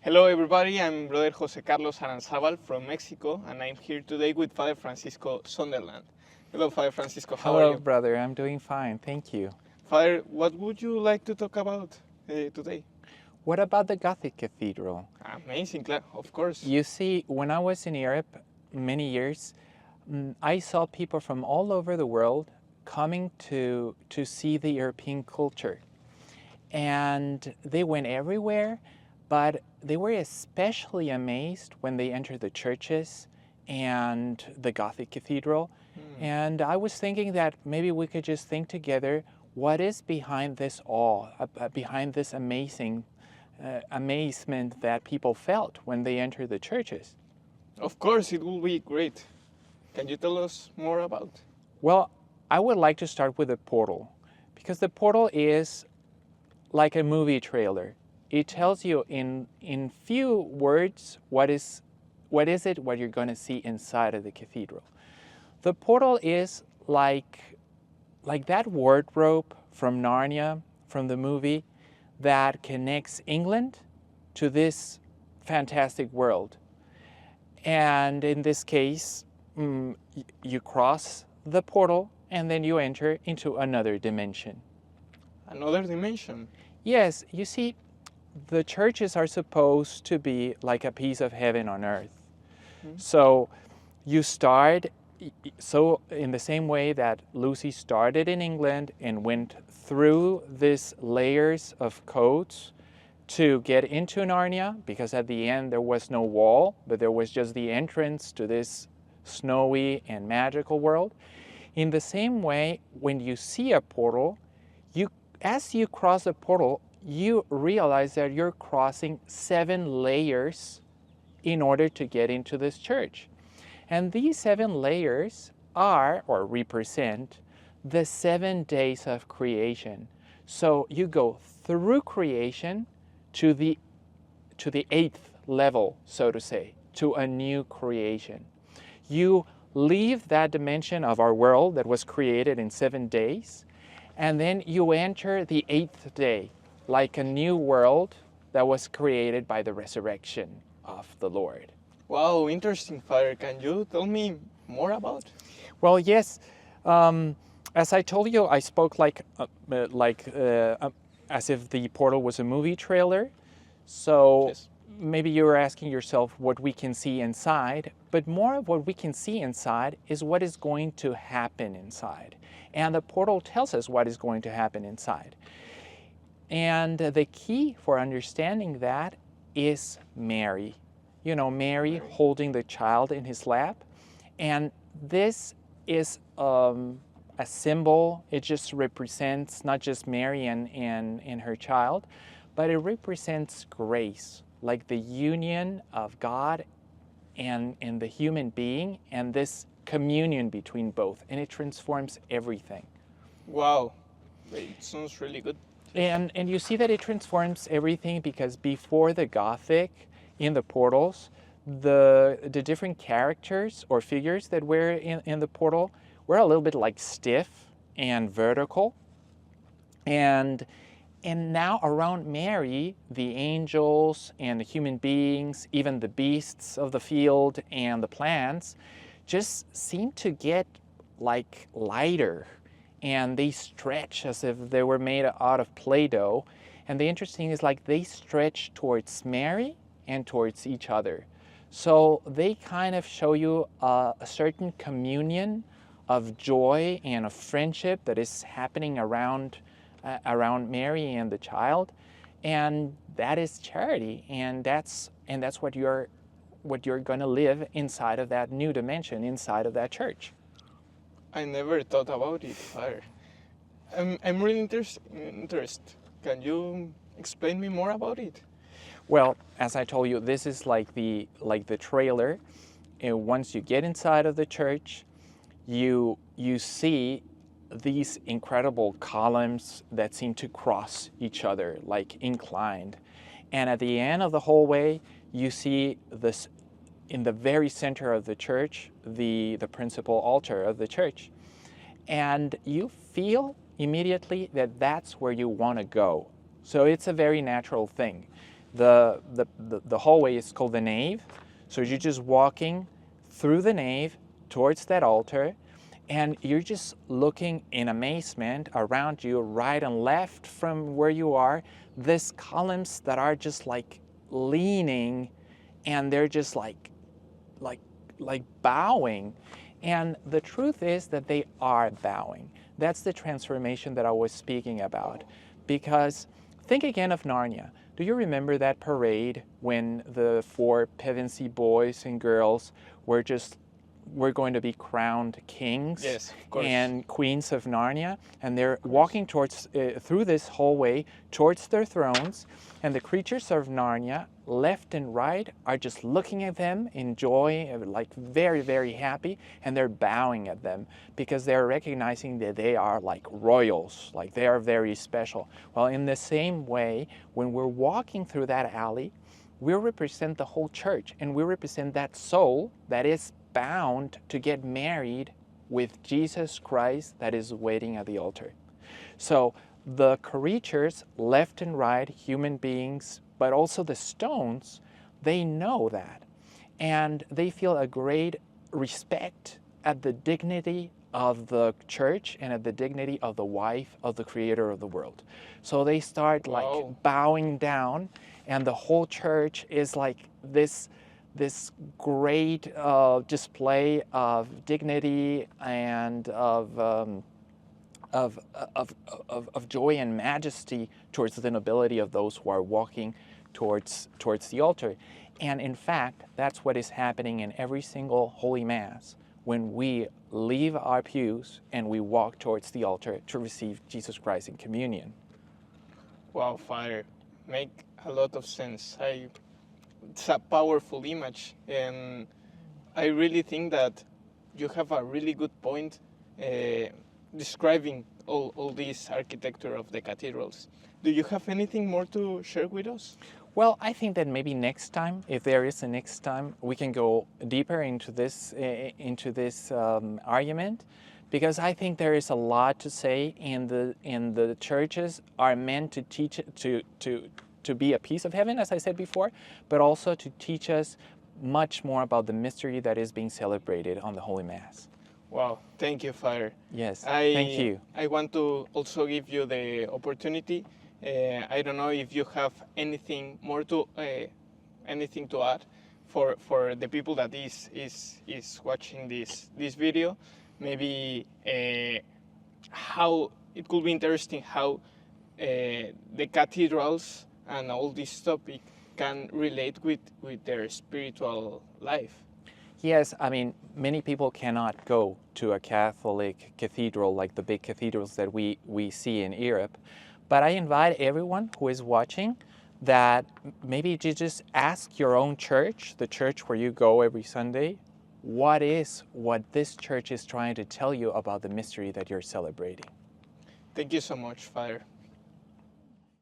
Hello everybody, I'm Brother Jose Carlos Aranzabal from Mexico, and I'm here today with Father Francisco Sunderland. Hello Father Francisco, how are Hello, you? brother. I'm doing fine. Thank you. Father, what would you like to talk about today? What about the Gothic Cathedral? Amazing, of course. You see, when I was in Europe many years, I saw people from all over the world coming to see the European culture. And they went everywhere, but they were especially amazed when they entered the churches and the Gothic Cathedral. And I was thinking that maybe we could just think together, what is behind this awe, behind this amazement that people felt when they entered the churches? Of course, it will be great. Can you tell us more about? Well, I would like to start with the portal, because the portal is like a movie trailer. It tells you in few words what is it what you're going to see inside of the cathedral. The portal is like that wardrobe from Narnia, from the movie, that connects England to this fantastic world. And in this case, you cross the portal and then you enter into another dimension. Another dimension? Yes, you see, the churches are supposed to be like a piece of heaven on earth. So you start, so in the same way that Lucy started in England and went through these layers of codes to get into Narnia, because at the end there was no wall, but there was just the entrance to this snowy and magical world. In the same way, when you see a portal, as you cross the portal, you realize that you're crossing 7 layers in order to get into this church. And these 7 layers are, or represent, the 7 days of creation. So you go through creation to the 8th level, so to say, to a new creation. You leave that dimension of our world that was created in 7 days, and then you enter the 8th day, like a new world that was created by the resurrection of the Lord. Wow, interesting, Father. Can you tell me more about? Well, yes. As I told you, I spoke as if the portal was a movie trailer. So Yes. maybe you were asking yourself what we can see inside, but more of what we can see inside is what is going to happen inside. And the portal tells us what is going to happen inside. And the key for understanding that is Mary. You know, Mary holding the child in his lap. And this is a symbol. It just represents not just Mary and her child, but it represents grace, like the union of God and the human being, and this communion between both, and it transforms everything. Wow, it sounds really good. And you see that it transforms everything because before the Gothic, in the portals, the different characters or figures that were in the portal were a little bit like stiff and vertical. And now around Mary, the angels and the human beings, even the beasts of the field and the plants, just seem to get like lighter, and they stretch as if they were made out of Play-Doh. And the interesting is like they stretch towards Mary and towards each other. So they kind of show you a certain communion of joy and of friendship that is happening around Mary and the child, and that is charity, and that's what you're going to live inside of that new dimension, inside of that church. I never thought about it, Father. I'm really interested. Can you explain me more about it? Well, as I told you, this is like the trailer. And once you get inside of the church, you see these incredible columns that seem to cross each other, like inclined. And at the end of the hallway, you see this, in the very center of the church, the principal altar of the church. And you feel immediately that that's where you want to go. So it's a very natural thing. The hallway is called the nave. So you're just walking through the nave towards that altar, and you're just looking in amazement around you, right and left from where you are, these columns that are just like leaning, and they're just like bowing. And the truth is that they are bowing. That's the transformation that I was speaking about. Because think again of Narnia. Do you remember that parade when the 4 Pevensey boys and girls were going to be crowned kings? Yes, of course. And queens of Narnia, and they're walking towards through this hallway towards their thrones, and the creatures of Narnia, left and right, are just looking at them in joy, like very, very happy, and they're bowing at them because they're recognizing that they are like royals, like they are very special. Well, in the same way, when we're walking through that alley, we represent the whole church, and we represent that soul that is bound to get married with Jesus Christ that is waiting at the altar. So the creatures, left and right, human beings, but also the stones, they know that. And they feel a great respect at the dignity of the church and at the dignity of the wife of the creator of the world. So they start like bowing down, and the whole church is like this great display of dignity and of joy and majesty towards the nobility of those who are walking towards the altar. And in fact, that's what is happening in every single Holy Mass when we leave our pews and we walk towards the altar to receive Jesus Christ in communion. Wow, Father, make a lot of sense. It's a powerful image, and I really think that you have a really good point describing all this architecture of the cathedrals. Do you have anything more to share with us? Well, I think that maybe next time, if there is a next time, we can go deeper into this argument, because I think there is a lot to say, and the churches are meant to teach to be a piece of heaven, as I said before, but also to teach us much more about the mystery that is being celebrated on the Holy Mass. Wow, thank you, Father. Yes, thank you. I want to also give you the opportunity. I don't know if you have anything more to anything to add for the people that is watching this video. Maybe how it could be interesting how the cathedrals and all this topic can relate with their spiritual life. Yes, I mean, many people cannot go to a Catholic cathedral like the big cathedrals that we see in Europe. But I invite everyone who is watching that maybe you just ask your own church, the church where you go every Sunday, what this church is trying to tell you about the mystery that you're celebrating. Thank you so much, Father.